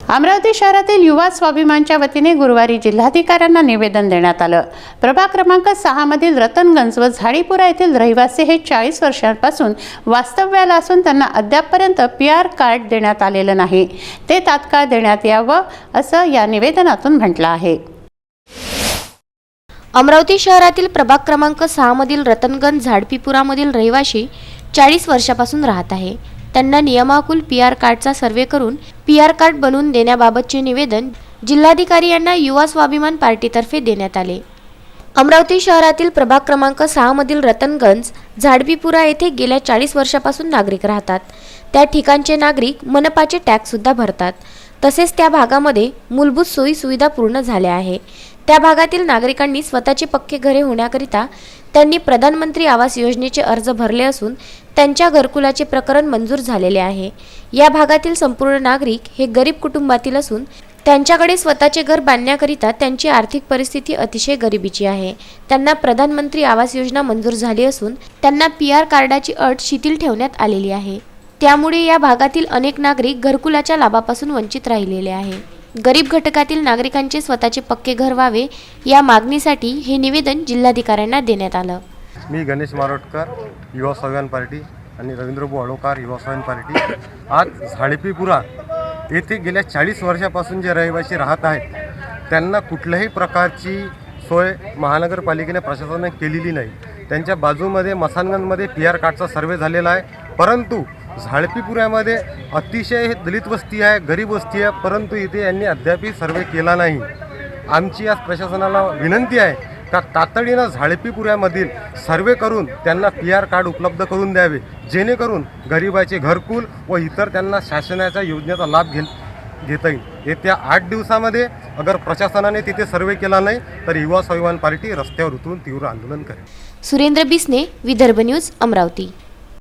अमरावती शहरातील युवा स्वाभिमानच्या वतीने गुरुवारी जिल्हाधिकाऱ्यांना निवेदन देण्यात आलं। प्रभाग क्रमांक 6 मधील रतनगंज व झाडीपुरा येथील रहिवासी हे 40 वर्षांपासून वास्तव्याला असून त्यांना अद्यापपर्यंत PR कार्ड देण्यात आलेलं नाही। ते तात्काळ देण्यात यावं असं या निवेदनातून म्हटलं आहे। अमरावती शहरातील प्रभाग क्रमांक 6 मधील रतनगंज झाडीपुरामधील रहिवासी 40 वर्षापासून राहत आहे। त्यांना नियमानुसार PR कार्डचा सर्वे करून PR कार्ड बनवून देण्याबाबतचे निवेदन जिल्हाधिकारी यांना युवा स्वाभिमान पार्टीतर्फे देण्यात आले। अमरावती शहरातील प्रभाग क्रमांक 6 मधील रतनगंज झाडीपुरा येथे गेल्या 40 वर्षापासून नागरिक राहतात। त्या ठिकाणचे नागरिक मनपाचे टॅक्स सुद्धा भरतात। तसेच त्या भागामध्ये मूलभूत सोयी सुविधा पूर्ण झाल्या आहे। त्या भागातील नागरिकांनी स्वतःचे पक्के घरे होण्याकरिता त्यांनी प्रधानमंत्री आवास योजनेचे अर्ज भरले असून त्यांच्या घरकुलाचे प्रकरण मंजूर झालेले आहे। या भागातील संपूर्ण नागरिक हे गरीब कुटुंबातील असून त्यांच्याकडे स्वतःचे घर बांधण्याकरिता त्यांची आर्थिक परिस्थिती अतिशय गरिबीची आहे। त्यांना प्रधानमंत्री आवास योजना मंजूर झाली असून त्यांना PR कार्डाची अट शिथिल ठेवण्यात आलेली आहे। त्यामुळे या भागातील अनेक नागरिक घरकुलाच्या लाभापासून वंचित राहिलेले आहे। गरीब घटकातील नागरिकांचे स्वतःचे पक्के घर व्हावे या मागणीसाठी हे निवेदन जिल्हाधिकाऱ्यांना देण्यात आलं। मी गणेश मारोटकर युवा स्वाभिमान पार्टी आणि रवींद्रभाऊ अळोकार युवा स्वाभिमान पार्टी आज झाडीपुरा येथे गेल्या 40 वर्षापासून जे रहिवासी राहत आहेत त्यांना कुठल्याही प्रकारची सोय महानगरपालिकेने प्रशासनाने केलेली नाही। त्यांच्या बाजूमध्ये मसानगंजमध्ये PR कार्डचा सर्वे झालेला आहे, परंतु झाडीपुऱ्यामध्ये अतिशय दलित वस्ती आहे, गरीब वस्ती आहे, परंतु इथे यांनी अद्यापही सर्वे केला नाही। आमची आज प्रशासनाला विनंती आहे का तातडीनं झाडीपुऱ्यामधील सर्वे करून त्यांना PR कार्ड उपलब्ध करून द्यावे, जेणेकरून गरिबाचे घरकुल व इतर त्यांना शासनाच्या योजनेचा लाभ घेता येईल। येत्या 8 दिवसामध्ये अगर प्रशासनाने तिथे सर्वे केला नाही तर युवा स्वाभिमान पार्टी रस्त्यावर उतरून तीव्र आंदोलन करेल। सुरेंद्र बिसने, विदर्भ न्यूज, अमरावती।